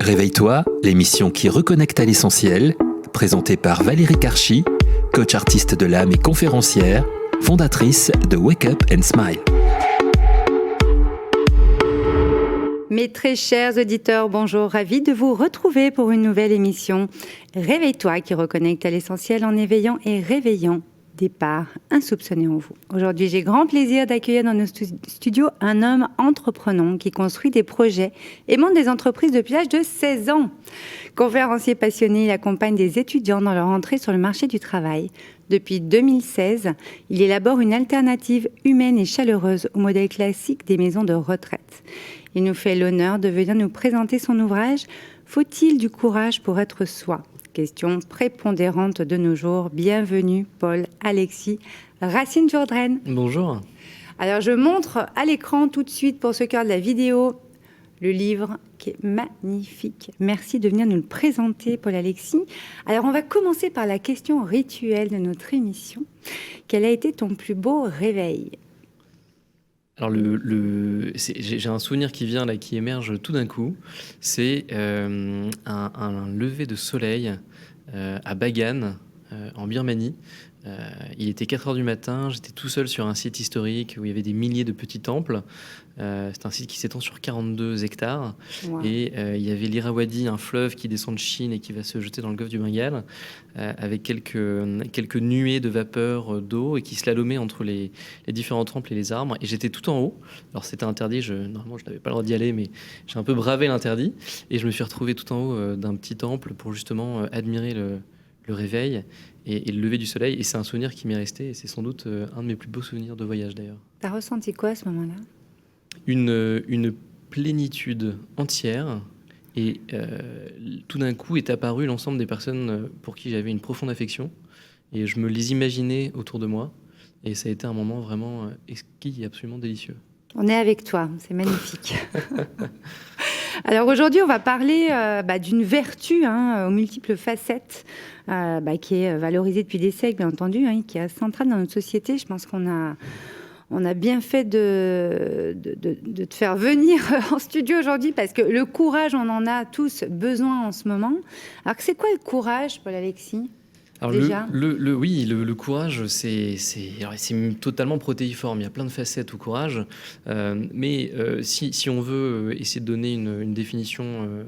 Réveille-toi, l'émission qui reconnecte à l'essentiel, présentée par Valérie Karchi, coach artiste de l'âme et conférencière, fondatrice de Wake Up and Smile. Mes très chers auditeurs, bonjour, ravi de vous retrouver pour une nouvelle émission Réveille-toi qui reconnecte à l'essentiel en éveillant et réveillant des parts insoupçonnées en vous. Aujourd'hui, j'ai grand plaisir d'accueillir dans nos studios un homme entreprenant qui construit des projets et monte des entreprises depuis l'âge de 16 ans. Conférencier passionné, il accompagne des étudiants dans leur entrée sur le marché du travail. Depuis 2016, il élabore une alternative humaine et chaleureuse au modèle classique des maisons de retraite. Il nous fait l'honneur de venir nous présenter son ouvrage « Faut-il du courage pour être soi ?» Question prépondérante de nos jours. Bienvenue, Paul-Alexis Racine-Jourdraine. Bonjour. Alors, je montre à l'écran tout de suite, pour ceux qui regardent la vidéo, le livre qui est magnifique. Merci de venir nous le présenter, Paul-Alexis. Alors, on va commencer par la question rituelle de notre émission. Quel a été ton plus beau réveil ? Alors, j'ai un souvenir qui vient là, qui émerge tout d'un coup. C'est un lever de soleil à Bagan, en Birmanie. Il était 4 heures du matin, j'étais tout seul sur un site historique où il y avait des milliers de petits temples. C'est un site qui s'étend sur 42 hectares. Wow. Et il y avait l'Irrawaddy, un fleuve qui descend de Chine et qui va se jeter dans le golfe du Bengale, avec quelques nuées de vapeur d'eau et qui slalomait entre les différents temples et les arbres. Et j'étais tout en haut. Alors c'était interdit, normalement je n'avais pas le droit d'y aller, mais j'ai un peu bravé l'interdit. Et je me suis retrouvé tout en haut d'un petit temple pour justement admirer le réveil et le lever du soleil. Et c'est un souvenir qui m'est resté. Et c'est sans doute un de mes plus beaux souvenirs de voyage d'ailleurs. T'as ressenti quoi à ce moment-là ? Une plénitude entière. Et tout d'un coup est apparu l'ensemble des personnes pour qui j'avais une profonde affection. Et je me les imaginais autour de moi. Et ça a été un moment vraiment exquis et absolument délicieux. On est avec toi, c'est magnifique. Alors aujourd'hui, on va parler d'une vertu aux multiples facettes qui est valorisée depuis des siècles, bien entendu, qui est centrale dans notre société. Je pense qu'on a bien fait de te faire venir en studio aujourd'hui parce que le courage, on en a tous besoin en ce moment. Alors c'est quoi le courage, Paul-Alexis ? Alors le courage, c'est totalement protéiforme. Il y a plein de facettes au courage. Mais si on veut essayer de donner une définition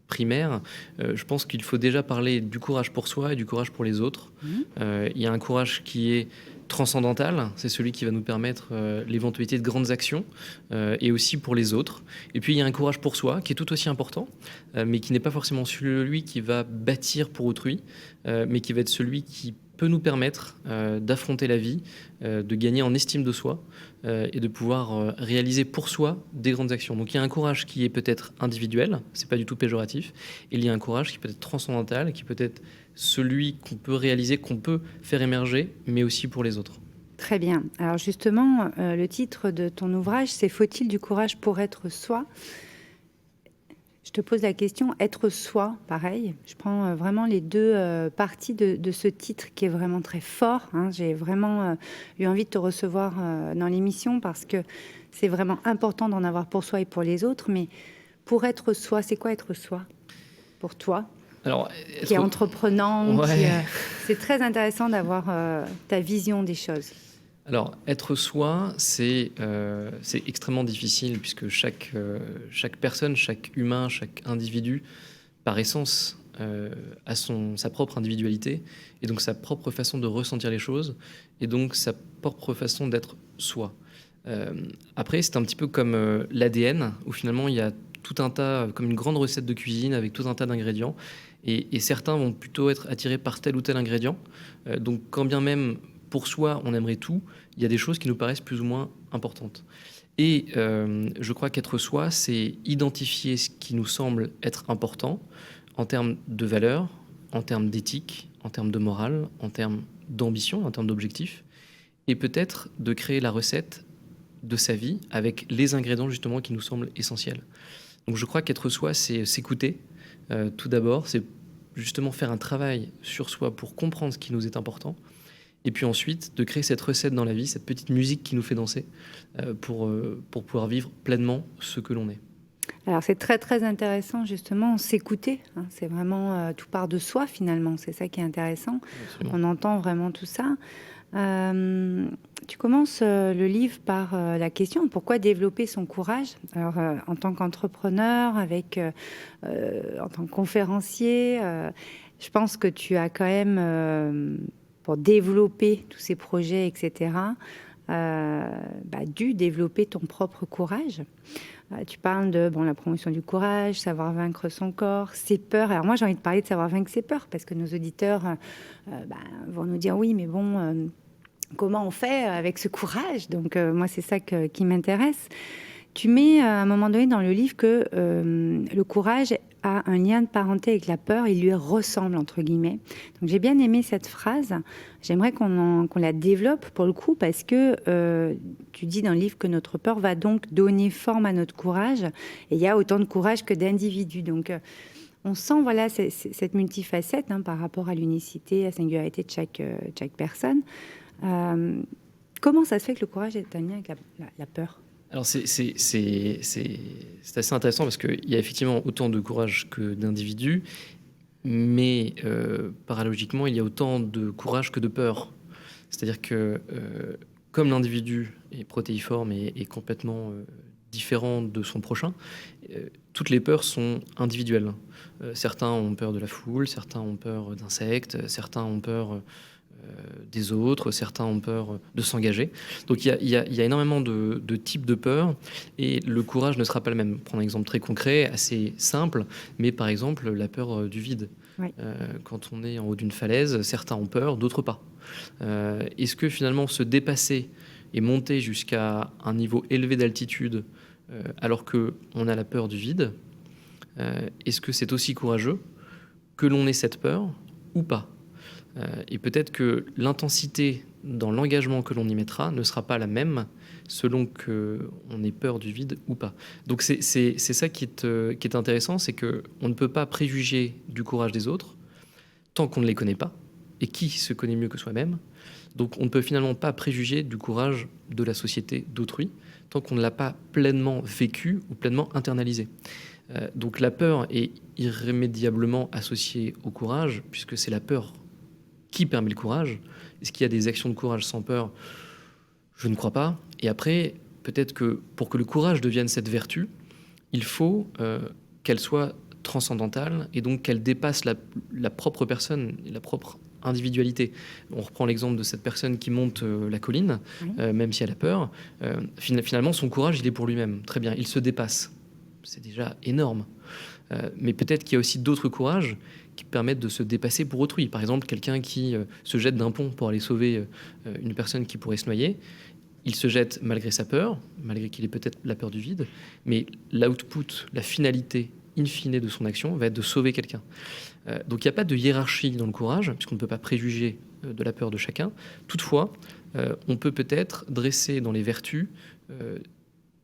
primaire, je pense qu'il faut déjà parler du courage pour soi et du courage pour les autres. Il y a un courage qui est transcendantal, c'est celui qui va nous permettre l'éventualité de grandes actions et aussi pour les autres. Et puis il y a un courage pour soi qui est tout aussi important, mais qui n'est pas forcément celui qui va bâtir pour autrui, mais qui va être celui qui peut nous permettre d'affronter la vie, de gagner en estime de soi et de pouvoir réaliser pour soi des grandes actions. Donc il y a un courage qui est peut-être individuel, c'est pas du tout péjoratif, et il y a un courage qui peut être transcendantal, qui peut être celui qu'on peut réaliser, qu'on peut faire émerger, mais aussi pour les autres. Très bien. Alors justement, le titre de ton ouvrage, c'est « Faut-il du courage pour être soi ?» Je te pose la question, être soi, pareil. Je prends vraiment les deux parties de ce titre qui est vraiment très fort. J'ai vraiment eu envie de te recevoir dans l'émission parce que c'est vraiment important d'en avoir pour soi et pour les autres. Mais pour être soi, c'est quoi être soi pour toi ? Alors, qui est entreprenant, ouais. C'est très intéressant d'avoir ta vision des choses. Alors, être soi, c'est extrêmement difficile puisque chaque personne, chaque humain, chaque individu, par essence, a sa propre individualité et donc sa propre façon de ressentir les choses et donc sa propre façon d'être soi. Après, c'est un petit peu comme l'ADN où finalement il y a tout un tas, comme une grande recette de cuisine avec tout un tas d'ingrédients et certains vont plutôt être attirés par tel ou tel ingrédient. Donc quand bien même pour soi on aimerait tout, il y a des choses qui nous paraissent plus ou moins importantes. Et je crois qu'être soi, c'est identifier ce qui nous semble être important en termes de valeurs, en termes d'éthique, en termes de morale, en termes d'ambition, en termes d'objectifs, et peut-être de créer la recette de sa vie avec les ingrédients justement qui nous semblent essentiels. Donc je crois qu'être soi, c'est s'écouter. Tout d'abord, c'est justement faire un travail sur soi pour comprendre ce qui nous est important. Et puis ensuite, de créer cette recette dans la vie, cette petite musique qui nous fait danser pour pouvoir vivre pleinement ce que l'on est. Alors c'est très très intéressant justement, s'écouter, hein, c'est vraiment tout part de soi finalement, c'est ça qui est intéressant. Absolument. On entend vraiment tout ça. Tu commences le livre par la question pourquoi développer son courage. Alors en tant qu'entrepreneur, en tant que conférencier, je pense que tu as quand même pour développer tous ces projets, etc. Dû développer ton propre courage. Tu parles de la promotion du courage, savoir vaincre son corps, ses peurs. Alors moi, j'ai envie de parler de savoir vaincre ses peurs, parce que nos auditeurs vont nous dire oui, mais bon, comment on fait avec ce courage? Donc moi, c'est ça qui m'intéresse. Tu mets à un moment donné dans le livre que le courage a un lien de parenté avec la peur, il lui ressemble, entre guillemets. Donc j'ai bien aimé cette phrase. J'aimerais qu'on la développe pour le coup, parce que tu dis dans le livre que notre peur va donc donner forme à notre courage. Et il y a autant de courage que d'individus. Donc on sent cette multifacette par rapport à l'unicité, à la singularité de chaque personne. Comment ça se fait que le courage est un lien avec la peur? Alors c'est assez intéressant parce qu'il y a effectivement autant de courage que d'individus, mais paralogiquement, il y a autant de courage que de peur. C'est-à-dire que comme l'individu est protéiforme et complètement différent de son prochain, toutes les peurs sont individuelles. Certains ont peur de la foule, certains ont peur d'insectes, certains ont peur des autres, certains ont peur de s'engager. Donc il y a énormément de types de peurs et le courage ne sera pas le même. Prendre un exemple très concret, assez simple, mais par exemple la peur du vide. Oui. Quand on est en haut d'une falaise, certains ont peur, d'autres pas. Est-ce que finalement se dépasser et monter jusqu'à un niveau élevé d'altitude alors qu'on a la peur du vide, est-ce que c'est aussi courageux que l'on ait cette peur ou pas? Et peut-être que l'intensité dans l'engagement que l'on y mettra ne sera pas la même selon qu'on ait peur du vide ou pas. Donc c'est ça qui est intéressant, c'est qu'on ne peut pas préjuger du courage des autres tant qu'on ne les connaît pas. Et qui se connaît mieux que soi-même? Donc on ne peut finalement pas préjuger du courage de la société d'autrui tant qu'on ne l'a pas pleinement vécu ou pleinement internalisé. Donc la peur est irrémédiablement associée au courage, puisque c'est la peur qui permet le courage. Est-ce qu'il y a des actions de courage sans peur? Je ne crois pas. Et après, peut-être que pour que le courage devienne cette vertu, il faut qu'elle soit transcendantale et donc qu'elle dépasse la propre personne, la propre individualité. On reprend l'exemple de cette personne qui monte la colline, même si elle a peur. Finalement, son courage, il est pour lui-même. Très bien, il se dépasse. C'est déjà énorme. Mais peut-être qu'il y a aussi d'autres courages qui permettent de se dépasser pour autrui. Par exemple, quelqu'un qui se jette d'un pont pour aller sauver une personne qui pourrait se noyer. Il se jette malgré sa peur, malgré qu'il ait peut-être la peur du vide, mais l'output, la finalité in fine de son action va être de sauver quelqu'un. Donc il n'y a pas de hiérarchie dans le courage, puisqu'on ne peut pas préjuger de la peur de chacun. Toutefois, on peut peut-être dresser dans les vertus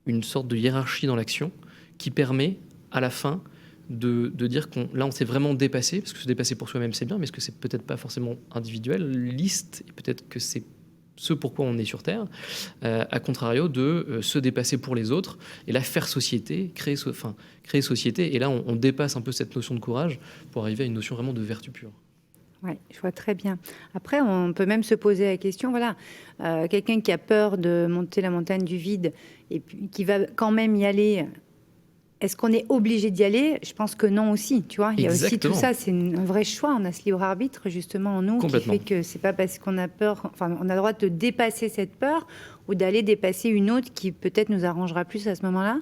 une sorte de hiérarchie dans l'action qui permet à la fin de dire là on s'est vraiment dépassé, parce que se dépasser pour soi-même c'est bien, mais est-ce que c'est peut-être pas forcément individualiste, et peut-être que c'est ce pourquoi on est sur Terre, à contrario de se dépasser pour les autres, et là faire société, créer société, et là on dépasse un peu cette notion de courage pour arriver à une notion vraiment de vertu pure. Oui, je vois très bien. Après, on peut même se poser la question, quelqu'un qui a peur de monter la montagne du vide, et puis qui va quand même y aller... Est-ce qu'on est obligé d'y aller? Je pense que non aussi, tu vois. Il y a aussi tout ça, c'est un vrai choix. On a ce libre arbitre justement en nous qui fait que c'est pas parce qu'on a peur, on a le droit de dépasser cette peur ou d'aller dépasser une autre qui peut-être nous arrangera plus à ce moment-là.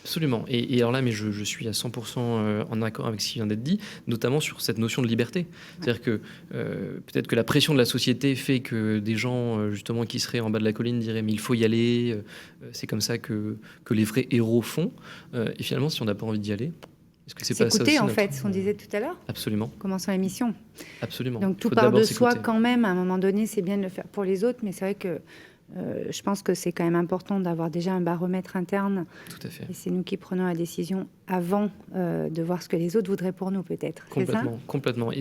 Absolument. Et alors là, mais je suis à 100% en accord avec ce qui vient d'être dit, notamment sur cette notion de liberté. C'est-à-dire que peut-être que la pression de la société fait que des gens, justement, qui seraient en bas de la colline diraient « mais il faut y aller, c'est comme ça que les vrais héros font ». Et finalement, si on n'a pas envie d'y aller, est-ce que c'est pas ça aussi en fait, ce qu'on disait tout à l'heure. Absolument. Commençons la mission. Absolument. Donc tout part de soi quand même. À un moment donné, c'est bien de le faire pour les autres, mais c'est vrai que je pense que c'est quand même important d'avoir déjà un baromètre interne. Tout à fait. Et c'est nous qui prenons la décision avant de voir ce que les autres voudraient pour nous, peut-être. Complètement.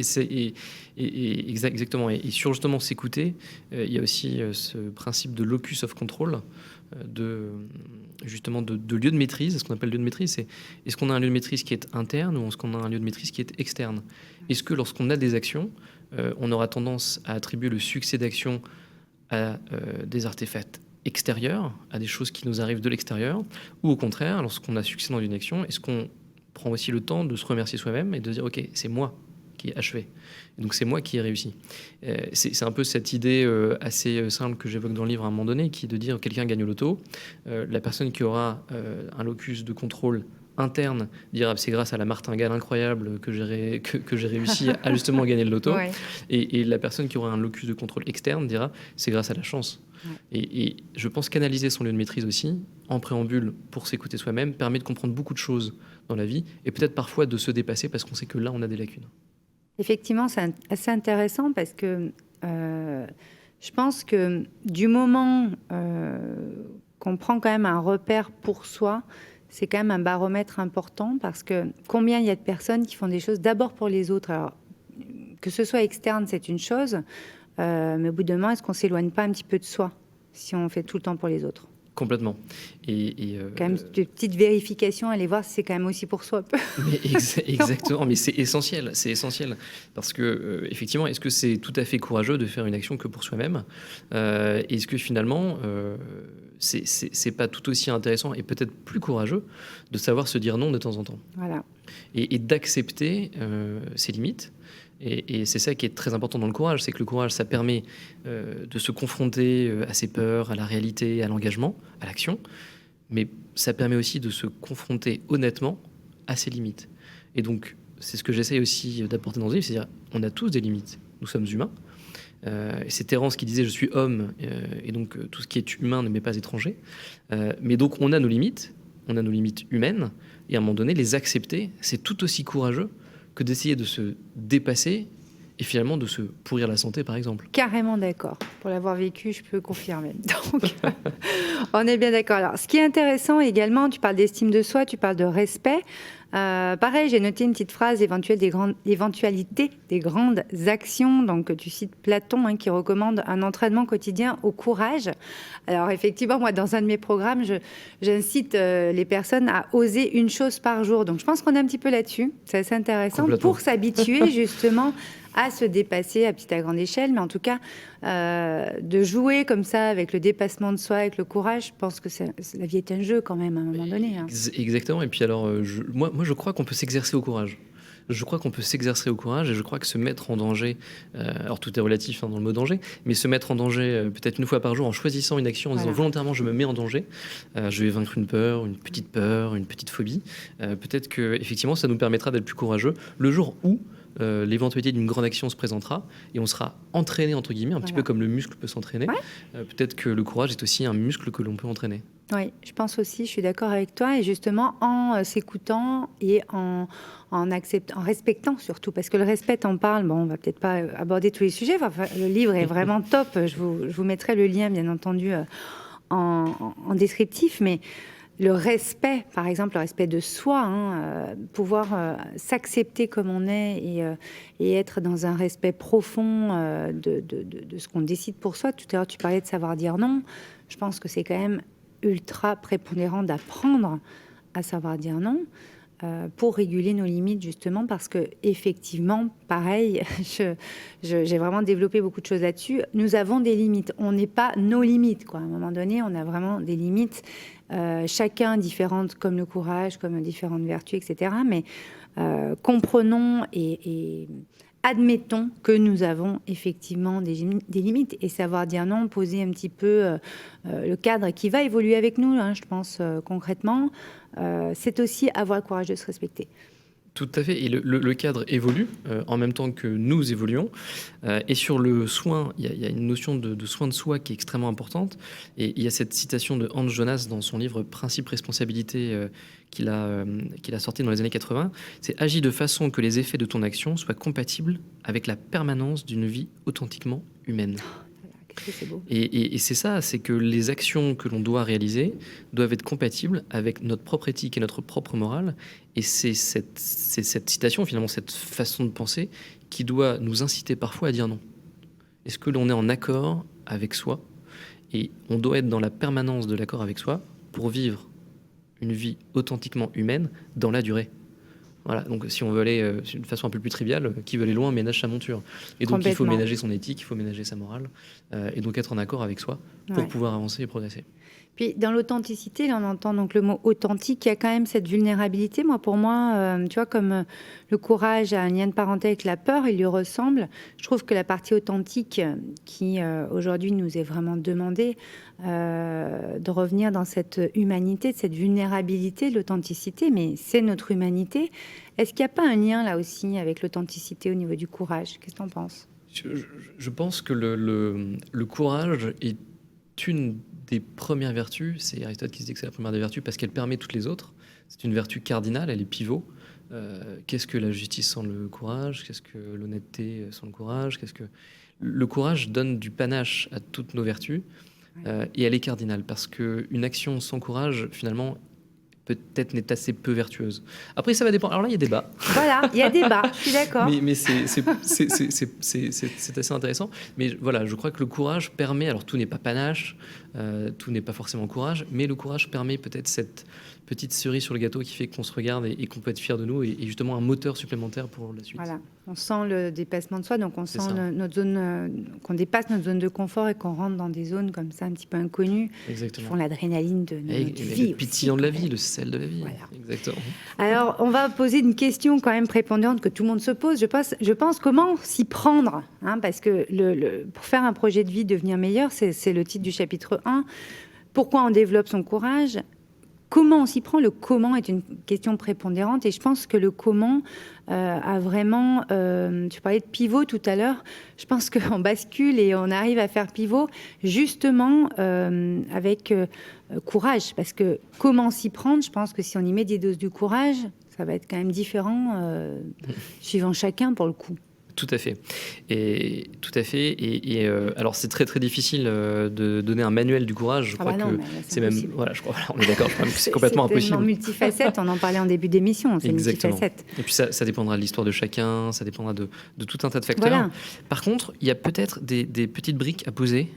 Exactement. Et sur justement s'écouter, il y a aussi ce principe de locus of control, de lieu de maîtrise. Ce qu'on appelle lieu de maîtrise, c'est est-ce qu'on a un lieu de maîtrise qui est interne ou est-ce qu'on a un lieu de maîtrise qui est externe? Est-ce que lorsqu'on a des actions, on aura tendance à attribuer le succès d'action à des artefacts extérieurs, à des choses qui nous arrivent de l'extérieur, ou au contraire, lorsqu'on a succès dans une action, est-ce qu'on prend aussi le temps de se remercier soi-même et de dire « Ok, c'est moi qui ai achevé. Et donc c'est moi qui ai réussi ». C'est un peu cette idée assez simple que j'évoque dans le livre à un moment donné, qui est de dire quelqu'un gagne au loto, la personne qui aura un locus de contrôle interne dira c'est grâce à la martingale incroyable que j'ai réussi à justement gagner le loto. Ouais. Et la personne qui aura un locus de contrôle externe dira c'est grâce à la chance. Ouais. Et je pense qu'analyser son lieu de maîtrise aussi, en préambule pour s'écouter soi-même, permet de comprendre beaucoup de choses dans la vie et peut-être parfois de se dépasser parce qu'on sait que là on a des lacunes. Effectivement, c'est assez intéressant parce que je pense que du moment qu'on prend quand même un repère pour soi, c'est quand même un baromètre important parce que combien il y a de personnes qui font des choses d'abord pour les autres. Alors, que ce soit externe, c'est une chose, mais au bout d'un moment, est-ce qu'on ne s'éloigne pas un petit peu de soi si on fait tout le temps pour les autres ? Complètement. Quand même, de petites vérifications, aller voir si c'est quand même aussi pour soi. Mais exactement, mais c'est essentiel. Parce que, effectivement, est-ce que c'est tout à fait courageux de faire une action que pour soi-même ? Est-ce que finalement, c'est pas tout aussi intéressant et peut-être plus courageux de savoir se dire non de temps en temps ? Voilà. Et d'accepter ses limites. Et c'est ça qui est très important dans le courage, c'est que le courage, ça permet de se confronter à ses peurs, à la réalité, à l'engagement, à l'action, mais ça permet aussi de se confronter honnêtement à ses limites. Et donc, c'est ce que j'essaye aussi d'apporter dans ce livre, c'est-à-dire on a tous des limites, nous sommes humains. C'est Terence qui disait « je suis homme », et donc tout ce qui est humain ne m'est pas étranger. Mais donc on a nos limites humaines, et à un moment donné, les accepter, c'est tout aussi courageux que d'essayer de se dépasser et finalement de se pourrir la santé, par exemple. Carrément d'accord. Pour l'avoir vécu, je peux confirmer. Donc, on est bien d'accord. Alors, ce qui est intéressant également, tu parles d'estime de soi, tu parles de respect. Pareil, j'ai noté une petite phrase, l'éventualité des grandes actions. Donc, tu cites Platon qui recommande un entraînement quotidien au courage. Alors, effectivement, moi, dans un de mes programmes, j'incite les personnes à oser une chose par jour. Donc, je pense qu'on est un petit peu là-dessus. C'est assez intéressant pour s'habituer justement à se dépasser à petite à grande échelle, mais en tout cas, de jouer comme ça avec le dépassement de soi, avec le courage, je pense que la vie est un jeu quand même à un moment donné. Exactement, et puis alors, moi je crois qu'on peut s'exercer au courage. Je crois qu'on peut s'exercer au courage et je crois que se mettre en danger, alors tout est relatif dans le mot danger, mais se mettre en danger peut-être une fois par jour en choisissant une action, en disant volontairement je me mets en danger, je vais vaincre une petite phobie, peut-être que effectivement ça nous permettra d'être plus courageux le jour où l'éventualité d'une grande action se présentera et on sera entraîné entre guillemets, un petit peu comme le muscle peut s'entraîner. Peut-être que le courage est aussi un muscle que l'on peut entraîner. Oui, je pense aussi, je suis d'accord avec toi, et justement en s'écoutant et en respectant surtout, parce que le respect, t'en parle, bon, on va peut-être pas aborder tous les sujets, enfin, le livre est vraiment top, je vous mettrai le lien bien entendu en descriptif, mais le respect, par exemple, le respect de soi, pouvoir s'accepter comme on est et être dans un respect profond de ce qu'on décide pour soi. Tout à l'heure, tu parlais de savoir dire non. Je pense que c'est quand même ultra prépondérant d'apprendre à savoir dire non pour réguler nos limites, justement, parce que effectivement, pareil, j'ai vraiment développé beaucoup de choses là-dessus. Nous avons des limites. On n'est pas nos limites, quoi. À un moment donné, on a vraiment des limites, chacun différentes, comme le courage, comme différentes vertus, etc. Mais comprenons et admettons que nous avons effectivement des limites, et savoir dire non, poser un petit peu le cadre qui va évoluer avec nous, je pense, concrètement, c'est aussi avoir le courage de se respecter. Tout à fait, et le cadre évolue en même temps que nous évoluons. Et sur le soin, il y a une notion de soin de soi qui est extrêmement importante. Et il y a cette citation de Hans Jonas dans son livre « Principe responsabilité » qu'il a sorti dans les années 80. C'est « Agis de façon que les effets de ton action soient compatibles avec la permanence d'une vie authentiquement humaine ». C'est beau. Et c'est ça, c'est que les actions que l'on doit réaliser doivent être compatibles avec notre propre éthique et notre propre morale. Et c'est cette citation, finalement, cette façon de penser qui doit nous inciter parfois à dire non. Est-ce que l'on est en accord avec soi? Et on doit être dans la permanence de l'accord avec soi pour vivre une vie authentiquement humaine dans la durée. Voilà, donc si on veut aller d'une façon un peu plus triviale, qui veut aller loin ménage sa monture. Et donc il faut ménager son éthique, il faut ménager sa morale, et donc être en accord avec soi pour pouvoir avancer et progresser. Puis dans l'authenticité, là, on entend donc le mot authentique, il y a quand même cette vulnérabilité. Pour moi, tu vois, comme le courage a un lien de parenté avec la peur, il lui ressemble. Je trouve que la partie authentique qui aujourd'hui nous est vraiment demandée, de revenir dans cette humanité, de cette vulnérabilité, de l'authenticité, mais c'est notre humanité. Est-ce qu'il n'y a pas un lien là aussi avec l'authenticité au niveau du courage? Qu'est-ce que tu en penses? Je pense que le courage est une des premières vertus. C'est Aristote qui se dit que c'est la première des vertus parce qu'elle permet toutes les autres. C'est une vertu cardinale, elle est pivot. Qu'est-ce que la justice sans le courage? Qu'est-ce que l'honnêteté sans le courage? Le courage donne du panache à toutes nos vertus, et elle est cardinale parce qu'une action sans courage, finalement, peut-être n'est assez peu vertueuse. Après, ça va dépendre. Alors là, il y a débat. Voilà, il y a débat, je suis d'accord. Mais c'est assez intéressant. Mais voilà, je crois que le courage permet, alors tout n'est pas panache, tout n'est pas forcément courage, mais le courage permet peut-être cette petite cerise sur le gâteau qui fait qu'on se regarde et qu'on peut être fier de nous, et justement un moteur supplémentaire pour la suite. Voilà, on sent le dépassement de soi, donc on sent notre zone, qu'on dépasse notre zone de confort et qu'on rentre dans des zones comme ça un petit peu inconnues. Exactement. Qui font l'adrénaline de notre vie. Le pétillant de la vie, le sel de la vie. Voilà. Exactement. Alors, on va poser une question quand même prépondérante que tout le monde se pose. Je pense comment s'y prendre, parce que pour faire un projet de vie devenir meilleur, c'est le titre du chapitre 1. Pourquoi on développe son courage? Comment on s'y prend? Le comment est une question prépondérante, et je pense que le comment a vraiment... tu parlais de pivot tout à l'heure. Je pense qu'on bascule et on arrive à faire pivot justement avec courage, parce que comment s'y prendre? Je pense que si on y met des doses du courage, ça va être quand même différent suivant chacun pour le coup. Tout à fait. Et alors c'est très très difficile de donner un manuel du courage. Je crois que c'est même voilà, on est d'accord. Je crois que c'est complètement impossible. C'est multifacette. On en parlait en début d'émission. C'est multifacette. Et puis ça dépendra de l'histoire de chacun. Ça dépendra de tout un tas de facteurs. Voilà. Par contre, il y a peut-être des petites briques à poser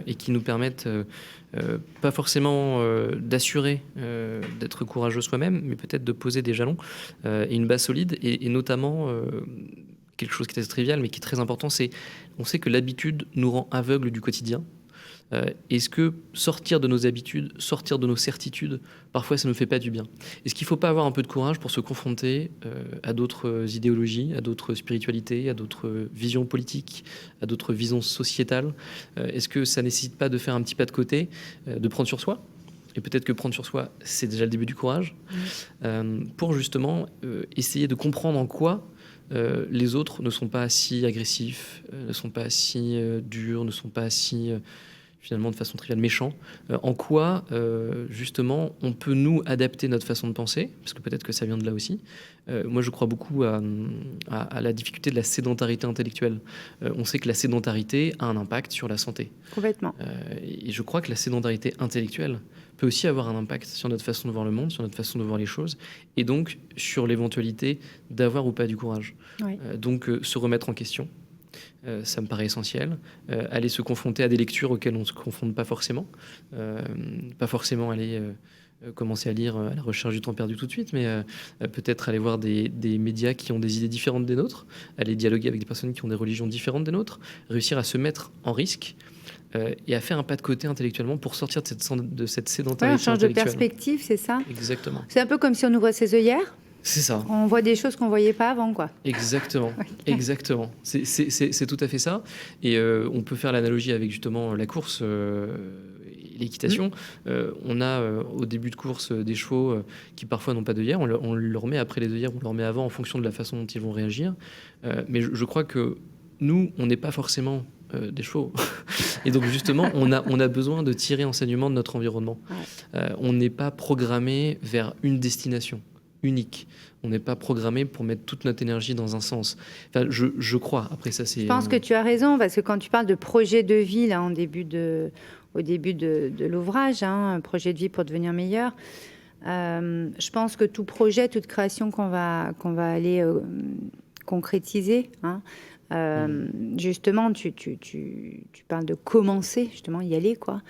et qui nous permettent pas forcément d'assurer d'être courageux soi-même, mais peut-être de poser des jalons et une base solide, et notamment quelque chose qui est assez trivial mais qui est très important, c'est on sait que l'habitude nous rend aveugles du quotidien. Est-ce que sortir de nos habitudes, sortir de nos certitudes, parfois ça ne nous fait pas du bien? Est-ce qu'il ne faut pas avoir un peu de courage pour se confronter à d'autres idéologies, à d'autres spiritualités, à d'autres visions politiques, à d'autres visions sociétales? Est-ce que ça ne nécessite pas de faire un petit pas de côté, de prendre sur soi? Et peut-être que prendre sur soi, c'est déjà le début du courage, pour justement essayer de comprendre en quoi les autres ne sont pas si agressifs, ne sont pas si durs, ne sont pas si finalement de façon triviale méchants. En quoi justement on peut nous adapter notre façon de penser, parce que peut-être que ça vient de là aussi. Moi je crois beaucoup à la difficulté de la sédentarité intellectuelle. On sait que la sédentarité a un impact sur la santé. Complètement. Et je crois que la sédentarité intellectuelle peut aussi avoir un impact sur notre façon de voir le monde, sur notre façon de voir les choses, et donc sur l'éventualité d'avoir ou pas du courage. Oui. Donc se remettre en question, ça me paraît essentiel. Aller se confronter à des lectures auxquelles on ne se confronte pas forcément. Pas forcément aller commencer à lire à la recherche du temps perdu tout de suite, mais peut-être aller voir des médias qui ont des idées différentes des nôtres, aller dialoguer avec des personnes qui ont des religions différentes des nôtres, réussir à se mettre en risque, et à faire un pas de côté intellectuellement pour sortir de cette sédentarité on change de perspective, c'est ça? Exactement. C'est un peu comme si on ouvrait ses œillères. C'est ça. On voit des choses qu'on ne voyait pas avant, quoi. Exactement. Exactement. C'est tout à fait ça. Et on peut faire l'analogie avec justement la course et l'équitation. On a au début de course des chevaux qui parfois n'ont pas d'œillères. On leur met après les œillères, on leur met avant en fonction de la façon dont ils vont réagir. Mais je crois que nous, on n'est pas forcément des chevaux. Et donc justement, on a besoin de tirer enseignement de notre environnement. On n'est pas programmé vers une destination. unique. On n'est pas programmé pour mettre toute notre énergie dans un sens. Enfin, je crois. Après ça, c'est... Je pense que tu as raison, parce que quand tu parles de projet de vie, là, au début de l'ouvrage, un projet de vie pour devenir meilleur, je pense que tout projet, toute création qu'on va aller concrétiser, justement, tu parles de commencer, justement, y aller, quoi.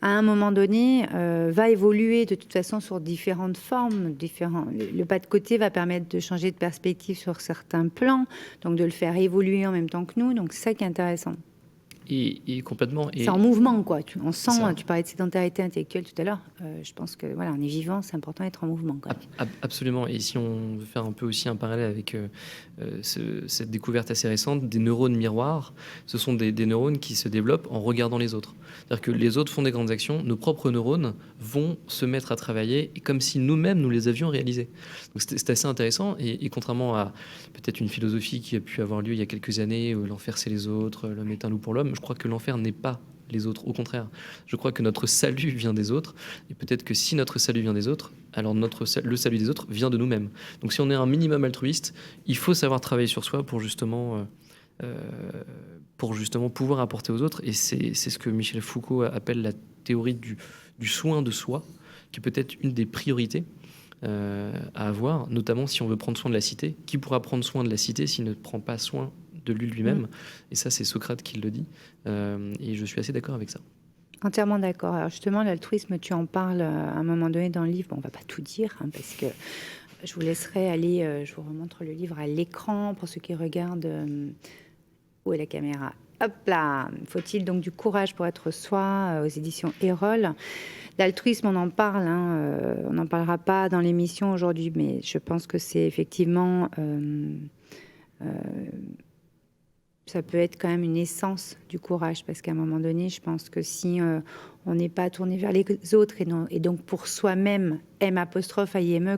À un moment donné, va évoluer de toute façon sur différentes formes. Le pas de côté va permettre de changer de perspective sur certains plans, donc de le faire évoluer en même temps que nous. Donc c'est ça qui est intéressant. Et complètement. C'est en mouvement, quoi. On sent, tu parlais de sédentarité intellectuelle tout à l'heure. Je pense que voilà, on est vivant, c'est important d'être en mouvement, quoi. Absolument. Et si on veut faire un peu aussi un parallèle avec cette découverte assez récente des neurones miroirs, ce sont des neurones qui se développent en regardant les autres. C'est-à-dire que les autres font des grandes actions, nos propres neurones vont se mettre à travailler comme si nous-mêmes, nous les avions réalisés. Donc c'est assez intéressant. Et contrairement à peut-être une philosophie qui a pu avoir lieu il y a quelques années, l'enfer c'est les autres, l'homme est un loup pour l'homme, je crois que l'enfer n'est pas les autres. Au contraire, je crois que notre salut vient des autres. Et peut-être que si notre salut vient des autres, alors le salut des autres vient de nous-mêmes. Donc si on est un minimum altruiste, il faut savoir travailler sur soi pour justement pouvoir apporter aux autres. Et c'est ce que Michel Foucault appelle la théorie du soin de soi, qui est peut-être une des priorités à avoir, notamment si on veut prendre soin de la cité. Qui pourra prendre soin de la cité s'il ne prend pas soin de lui-même? Et ça, c'est Socrate qui le dit. Et je suis assez d'accord avec ça. Entièrement d'accord. Alors justement, l'altruisme, tu en parles à un moment donné dans le livre. Bon, on ne va pas tout dire, parce que je vous laisserai aller, je vous remontre le livre à l'écran pour ceux qui regardent. Où est la caméra? Hop là! Faut-il donc du courage pour être soi, aux éditions Erol. L'altruisme, on en parle, on n'en parlera pas dans l'émission aujourd'hui, mais je pense que c'est effectivement... ça peut être quand même une essence du courage, parce qu'à un moment donné, je pense que si on n'est pas tourné vers les autres et donc pour soi-même, M',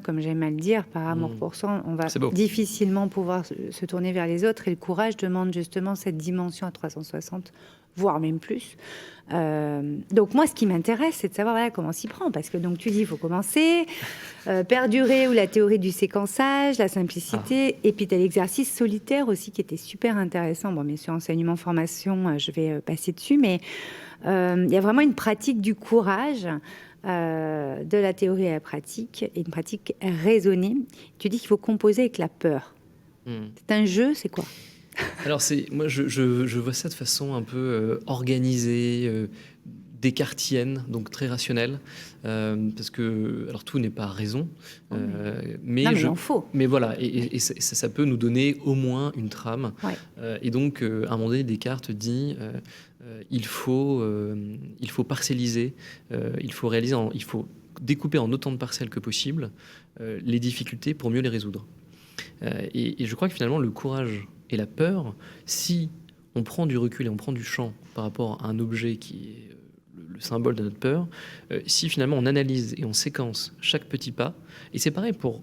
comme j'aime à le dire, par amour pour soi, on va difficilement pouvoir se tourner vers les autres. Et le courage demande justement cette dimension à 360, voire même plus. Donc moi, ce qui m'intéresse, c'est de savoir comment s'y prend, parce que donc tu dis, il faut commencer, perdurer, ou la théorie du séquençage, la simplicité, et puis tu as l'exercice solitaire aussi qui était super intéressant. Bon, bien sûr, enseignement, formation, je vais passer dessus, mais il y a vraiment une pratique du courage, de la théorie à la pratique, et une pratique raisonnée. Tu dis qu'il faut composer avec la peur. C'est un jeu, c'est quoi? Alors, moi, je vois ça de façon un peu organisée, descartienne, donc très rationnelle, parce que alors tout n'est pas raison, mais il en faut. Mais voilà, et ça peut nous donner au moins une trame. Et donc, à un moment donné, Descartes dit il faut parcelliser, il faut découper en autant de parcelles que possible les difficultés pour mieux les résoudre. Et je crois que finalement, le courage et la peur, si on prend du recul et on prend du champ par rapport à un objet qui est le symbole de notre peur, si finalement on analyse et on séquence chaque petit pas, et c'est pareil pour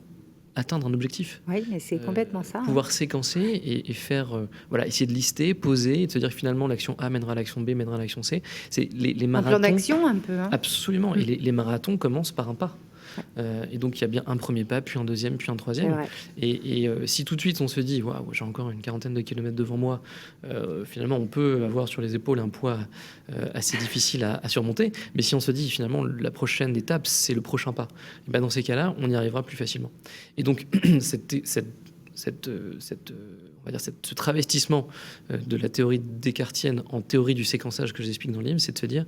atteindre un objectif. Oui, mais c'est complètement ça. Pouvoir séquencer et faire, essayer de lister, poser, et de se dire que finalement l'action A mènera à l'action B, mènera à l'action C. C'est les marathons. Un plan d'action un peu. Absolument. Et les marathons commencent par un pas. Et donc il y a bien un premier pas, puis un deuxième, puis un troisième. Et si tout de suite on se dit waouh, j'ai encore une quarantaine de kilomètres devant moi, finalement on peut avoir sur les épaules un poids assez difficile à surmonter. Mais si on se dit finalement la prochaine étape c'est le prochain pas, et ben dans ces cas-là on y arrivera plus facilement. Et donc ce travestissement de la théorie descartienne en théorie du séquençage que j'explique dans le livre, c'est de se dire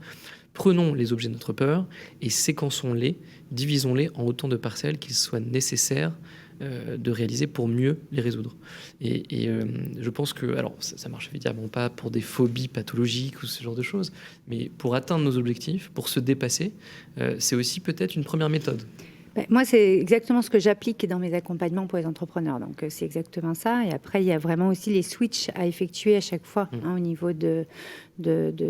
prenons les objets de notre peur et séquençons-les, divisons-les en autant de parcelles qu'il soit nécessaire de réaliser pour mieux les résoudre. Et je pense que, alors ça marche évidemment pas pour des phobies pathologiques ou ce genre de choses, mais pour atteindre nos objectifs, pour se dépasser, c'est aussi peut-être une première méthode. Moi, c'est exactement ce que j'applique dans mes accompagnements pour les entrepreneurs. Donc, c'est exactement ça. Et après, il y a vraiment aussi les switches à effectuer à chaque fois au niveau de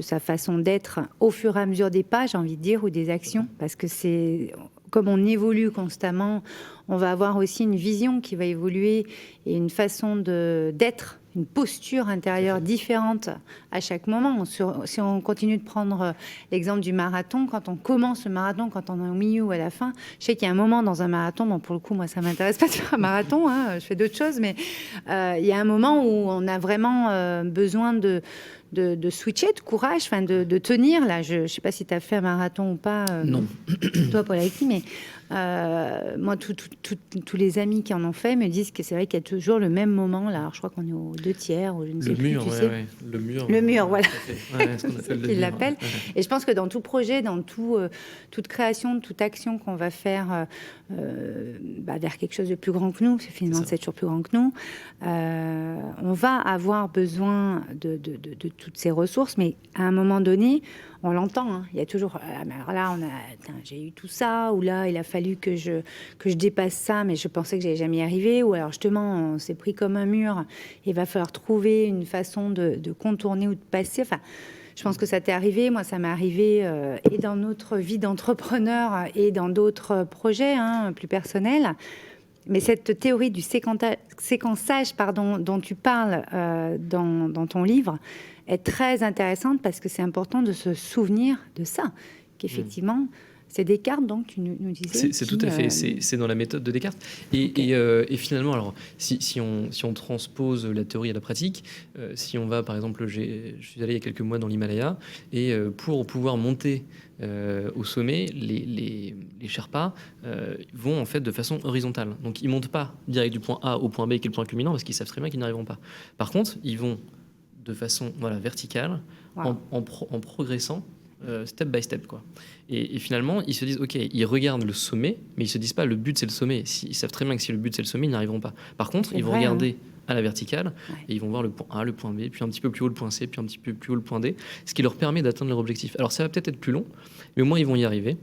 sa façon d'être au fur et à mesure des pas, j'ai envie de dire, ou des actions. Parce que c'est comme on évolue constamment, on va avoir aussi une vision qui va évoluer et une façon d'être, une posture intérieure différente à chaque moment. Si on continue de prendre l'exemple du marathon, quand on commence le marathon, quand on est au milieu ou à la fin, je sais qu'il y a un moment dans un marathon, bon, pour le coup, moi, ça m'intéresse pas de faire un marathon, hein, je fais d'autres choses, mais il y a un moment où on a vraiment besoin de switcher, de courage, enfin de tenir. Là, je ne sais pas si tu as fait un marathon ou pas, Non. toi, Paul Alexis, mais moi, tous les amis qui en ont fait me disent que c'est vrai qu'il y a toujours le même moment. Là, alors, je crois qu'on est aux 2/3, ou je ne sais plus, tu sais. Le mur. Le mur, voilà. Ouais, ce qu'on appelle le qu'ils mur. l'appellent. Et je pense que dans tout projet, dans toute création, toute action qu'on va faire vers quelque chose de plus grand que nous, parce que finalement, c'est toujours plus grand que nous, on va avoir besoin de toutes ces ressources, mais à un moment donné, on l'entend, hein. Il y a toujours, alors là, j'ai eu tout ça, ou là, il a fallu que je dépasse ça, mais je pensais que j'allais jamais y arriver, ou alors justement, on s'est pris comme un mur, il va falloir trouver une façon de contourner ou de passer. Enfin, je pense que ça t'est arrivé, moi ça m'est arrivé et dans notre vie d'entrepreneur et dans d'autres projets plus personnels. Mais cette théorie du séquençage dont tu parles dans ton livre est très intéressante parce que c'est important de se souvenir de ça, qu'effectivement, c'est Descartes, donc tu nous disais. C'est tout à fait, c'est dans la méthode de Descartes. Et finalement, alors, si on transpose la théorie à la pratique, si on va, par exemple, je suis allé il y a quelques mois dans l'Himalaya, et pour pouvoir monter au sommet, les Sherpas vont en fait de façon horizontale. Donc ils montent pas direct du point A au point B, qui est le point culminant, parce qu'ils savent très bien qu'ils n'y arriveront pas. Par contre, ils vont de façon verticale, wow, en progressant step by step, quoi. Et finalement, ils se disent, ok, ils regardent le sommet, mais ils se disent pas le but c'est le sommet. Ils savent très bien que si le but c'est le sommet, ils n'y arriveront pas. Par contre, ils vont regarder à la verticale, et ils vont voir le point A, le point B, puis un petit peu plus haut le point C, puis un petit peu plus haut le point D, ce qui leur permet d'atteindre leur objectif. Alors ça va peut-être être plus long, mais au moins ils vont y arriver.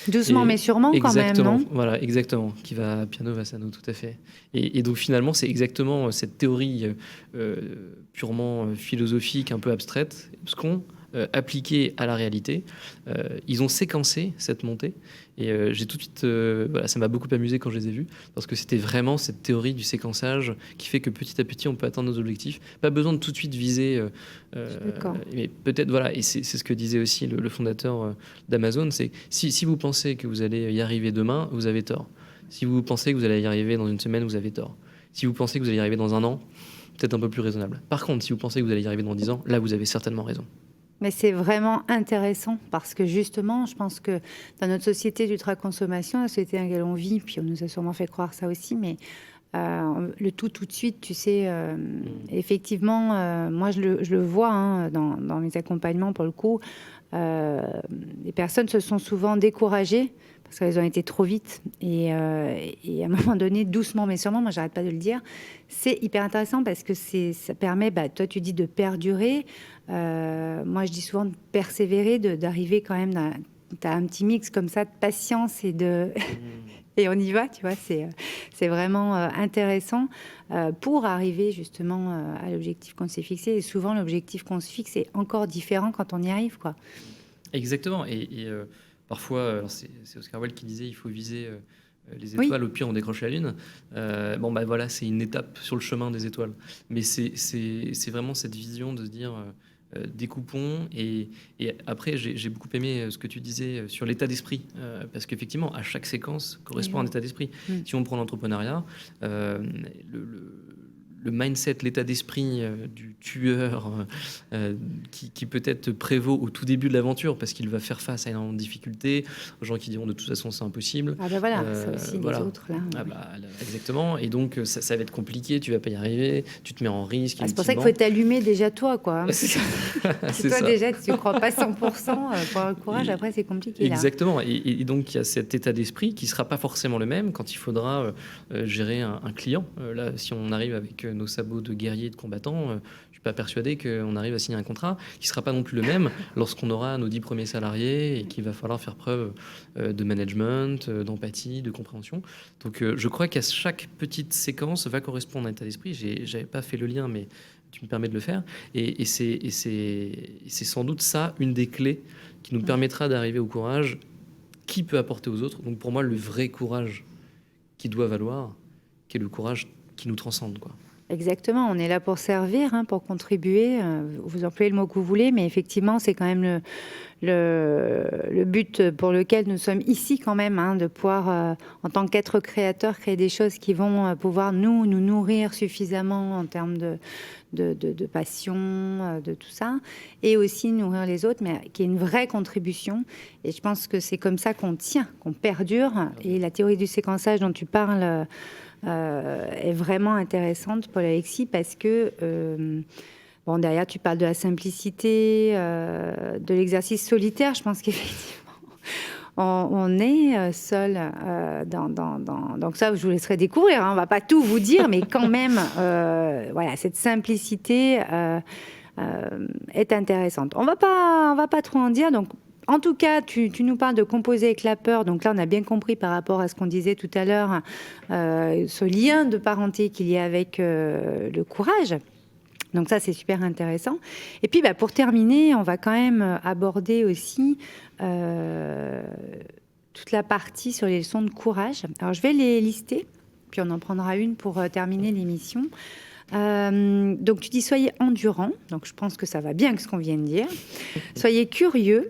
Doucement mais sûrement, quand même, non ? Voilà, exactement. Qui va piano Vassano, tout à fait. Et donc finalement, c'est exactement cette théorie purement philosophique, un peu abstraite, abscon, appliquée à la réalité. Ils ont séquencé cette montée, et j'ai tout de suite, ça m'a beaucoup amusé quand je les ai vus, parce que c'était vraiment cette théorie du séquençage qui fait que petit à petit on peut atteindre nos objectifs. Pas besoin de tout de suite viser, mais peut-être, voilà, et c'est ce que disait aussi le fondateur d'Amazon, c'est si vous pensez que vous allez y arriver demain, vous avez tort. Si vous pensez que vous allez y arriver dans une semaine, vous avez tort. Si vous pensez que vous allez y arriver dans un an, peut-être un peu plus raisonnable. Par contre, si vous pensez que vous allez y arriver dans 10 ans, là vous avez certainement raison. Mais c'est vraiment intéressant parce que justement, je pense que dans notre société d'ultra-consommation, la société dans laquelle on vit, puis on nous a sûrement fait croire ça aussi, mais le tout de suite, tu sais, effectivement, moi je le vois dans mes accompagnements pour le coup, les personnes se sont souvent découragées parce qu'elles ont été trop vite et à un moment donné, doucement mais sûrement, moi j'arrête pas de le dire, c'est hyper intéressant parce que ça permet, toi tu dis de perdurer, moi je dis souvent de persévérer, d'arriver quand même, t'as un petit mix comme ça de patience et et on y va, tu vois, c'est vraiment intéressant pour arriver justement à l'objectif qu'on s'est fixé. Et souvent, l'objectif qu'on se fixe est encore différent quand on y arrive, quoi. Exactement. Et parfois, alors c'est Oscar Wilde qui disait il faut viser les étoiles, au pire on décroche la lune. Voilà, c'est une étape sur le chemin des étoiles. Mais c'est vraiment cette vision de se dire... découpons, et après j'ai beaucoup aimé ce que tu disais sur l'état d'esprit, parce qu'effectivement à chaque séquence correspond un état d'esprit. Si on prend l'entrepreneuriat, le mindset, l'état d'esprit du tueur qui peut-être prévaut au tout début de l'aventure parce qu'il va faire face à énormément de difficultés, aux gens qui diront de toute façon c'est impossible. Ça aussi, les autres là. Exactement, et donc ça va être compliqué, tu vas pas y arriver, tu te mets en risque. C'est pour ça qu'il faut t'allumer déjà toi, quoi. Si toi déjà tu ne crois pas 100% pour avoir le courage, après c'est compliqué. Exactement, là. Et donc il y a cet état d'esprit qui sera pas forcément le même quand il faudra gérer un client. Là, si on arrive avec nos sabots de guerriers, de combattants, je ne suis pas persuadé qu'on arrive à signer un contrat qui ne sera pas non plus le même lorsqu'on aura nos 10 premiers salariés et qu'il va falloir faire preuve de management, d'empathie, de compréhension. Donc je crois qu'à chaque petite séquence va correspondre à un état d'esprit. Je n'avais pas fait le lien, mais tu me permets de le faire. Et c'est sans doute ça, une des clés qui nous permettra d'arriver au courage qui peut apporter aux autres. Donc pour moi, le vrai courage qui doit valoir, qui est le courage qui nous transcende, quoi. Exactement, on est là pour servir, pour contribuer. Vous employez le mot que vous voulez, mais effectivement, c'est quand même le but pour lequel nous sommes ici quand même, de pouvoir, en tant qu'être créateur, créer des choses qui vont pouvoir nous nourrir suffisamment en termes de passion, de tout ça, et aussi nourrir les autres, mais qui est une vraie contribution. Et je pense que c'est comme ça qu'on tient, qu'on perdure. Et la théorie du séquençage dont tu parles est vraiment intéressante, Paul-Alexis, parce que derrière tu parles de la simplicité, de l'exercice solitaire. Je pense qu'effectivement on est seul donc ça je vous laisserai découvrir, on va pas tout vous dire, mais quand même voilà, cette simplicité est intéressante. On va pas trop en dire. Donc en tout cas, tu nous parles de composer avec la peur. Donc là, on a bien compris par rapport à ce qu'on disait tout à l'heure, ce lien de parenté qu'il y a avec le courage. Donc ça, c'est super intéressant. Et puis, pour terminer, on va quand même aborder aussi toute la partie sur les leçons de courage. Alors, je vais les lister, puis on en prendra une pour terminer l'émission. Donc, tu dis soyez endurant. Donc, je pense que ça va bien avec ce qu'on vient de dire. Soyez curieux.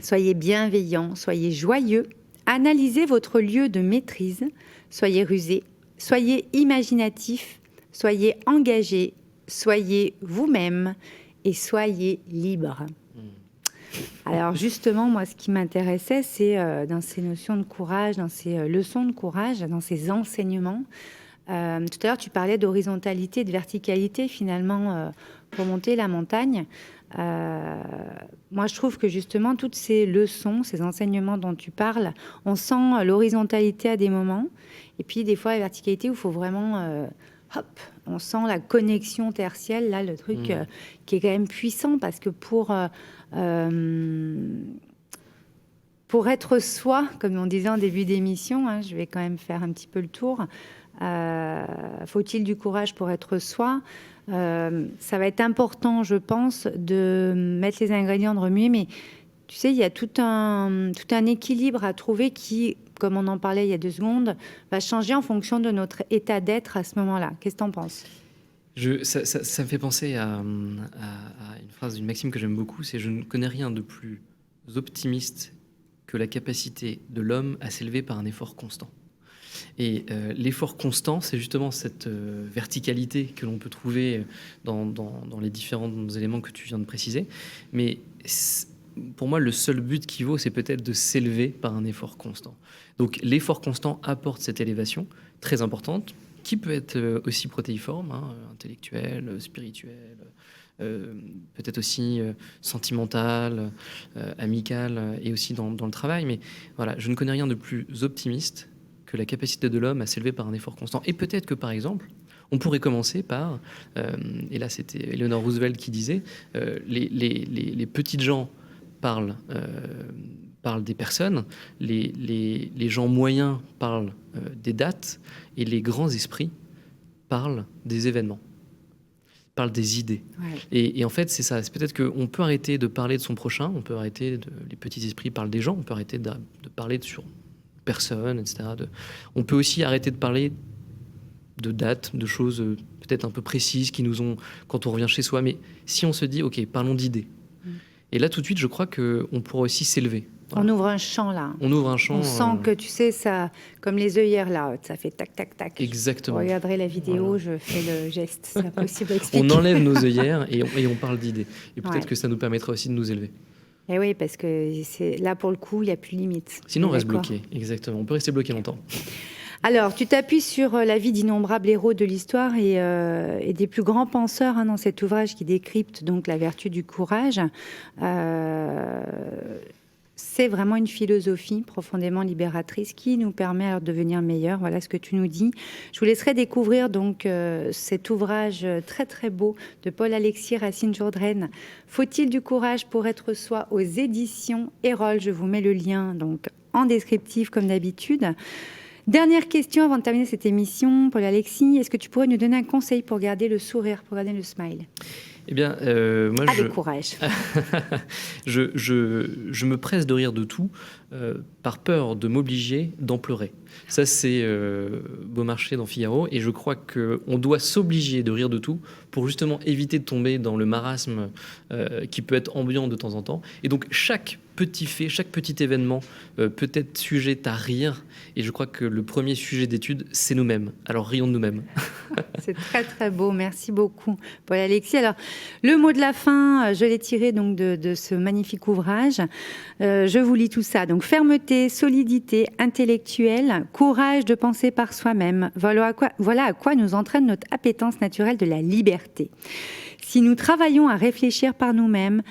Soyez bienveillant, soyez joyeux, analysez votre lieu de maîtrise, soyez rusé, soyez imaginatif, soyez engagé, soyez vous-même et soyez libre. Alors justement, moi, ce qui m'intéressait, c'est dans ces notions de courage, dans ces leçons de courage, dans ces enseignements. Tout à l'heure, tu parlais d'horizontalité, de verticalité, finalement, pour monter la montagne. Moi, je trouve que justement, toutes ces leçons, ces enseignements dont tu parles, on sent l'horizontalité à des moments, et puis des fois la verticalité où il faut vraiment, on sent la connexion tertielle, là, le truc qui est quand même puissant, parce que pour être soi, comme on disait en début d'émission, je vais quand même faire un petit peu le tour. Faut-il du courage pour être soi ? Ça va être important, je pense, de mettre les ingrédients, de remuer, mais tu sais, il y a tout un équilibre à trouver qui, comme on en parlait il y a 2 secondes, va changer en fonction de notre état d'être à ce moment-là. Qu'est-ce que tu en penses ? Ça me fait penser à une phrase, une maxime que j'aime beaucoup, c'est « Je ne connais rien de plus optimiste que la capacité de l'homme à s'élever par un effort constant ». Et l'effort constant, c'est justement cette verticalité que l'on peut trouver dans les différents éléments que tu viens de préciser. Mais pour moi, le seul but qui vaut, c'est peut-être de s'élever par un effort constant. Donc l'effort constant apporte cette élévation très importante, qui peut être aussi protéiforme, intellectuelle, spirituelle, peut-être aussi sentimentale, amicale, et aussi dans le travail. Mais voilà, je ne connais rien de plus optimiste que la capacité de l'homme à s'élever par un effort constant. Et peut-être que, par exemple, on pourrait commencer par, et là c'était Eleanor Roosevelt qui disait, les petites gens parlent des personnes, les gens moyens parlent des dates, et les grands esprits parlent des événements, parlent des idées. Ouais. Et en fait, c'est ça. C'est peut-être qu'on peut arrêter de parler de son prochain, on peut arrêter les petits esprits parlent des gens, on peut arrêter de parler sur personnes, etc. On peut aussi arrêter de parler de dates, de choses peut-être un peu précises qui nous ont, quand on revient chez soi. Mais si on se dit, OK, parlons d'idées. Et là, tout de suite, je crois qu'on pourra aussi s'élever. Voilà. On ouvre un champ, là. On ouvre un champ. On sent que, tu sais, ça, comme les œillères, là, ça fait tac, tac, tac. Exactement. Vous regarderez la vidéo, voilà. Je fais le geste. C'est impossible à expliquer. On enlève nos œillères et on parle d'idées. Et peut-être que ça nous permettra aussi de nous élever. Et oui, parce que là, pour le coup, il n'y a plus de limite. Sinon, on reste bloqué. Exactement. On peut rester bloqué longtemps. Alors, tu t'appuies sur la vie d'innombrables héros de l'histoire et des plus grands penseurs dans cet ouvrage qui décrypte donc la vertu du courage. C'est vraiment une philosophie profondément libératrice qui nous permet de devenir meilleurs. Voilà ce que tu nous dis. Je vous laisserai découvrir donc cet ouvrage très très beau de Paul-Alexis Racine-Jourdraine. Faut-il du courage pour être soi, aux éditions Erol. Je vous mets le lien donc en descriptif comme d'habitude. Dernière question avant de terminer cette émission, Paul-Alexis. Est-ce que tu pourrais nous donner un conseil pour garder le sourire, pour garder le smile ? Eh bien, moi, avec courage. je me presse de rire de tout. par peur de m'obliger, d'en pleurer. Ça, c'est Beaumarchais dans Figaro. Et je crois qu'on doit s'obliger de rire de tout pour justement éviter de tomber dans le marasme qui peut être ambiant de temps en temps. Et donc, chaque petit fait, chaque petit événement peut être sujet à rire. Et je crois que le premier sujet d'étude, c'est nous-mêmes. Alors, rions de nous-mêmes. C'est très, très beau. Merci beaucoup, Paul-Alexis. Alors, le mot de la fin, je l'ai tiré donc de ce magnifique ouvrage. Je vous lis tout ça. Donc, fermeté, solidité intellectuelle, courage de penser par soi-même. Voilà à quoi nous entraîne notre appétence naturelle de la liberté. Si nous travaillons à réfléchir par nous-mêmes,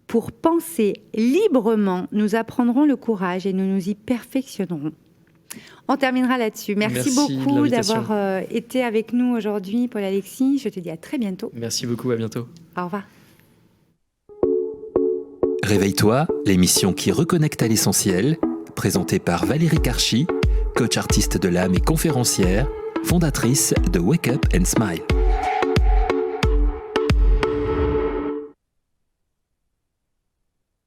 pour penser librement, nous apprendrons le courage et nous nous y perfectionnerons. On terminera là-dessus. Merci beaucoup d'avoir été avec nous aujourd'hui, Paul-Alexis. Je te dis à très bientôt. Merci beaucoup, à bientôt. Au revoir. Réveille-toi, l'émission qui reconnecte à l'essentiel, présentée par Valérie Karchi, coach artiste de l'âme et conférencière, fondatrice de Wake Up and Smile.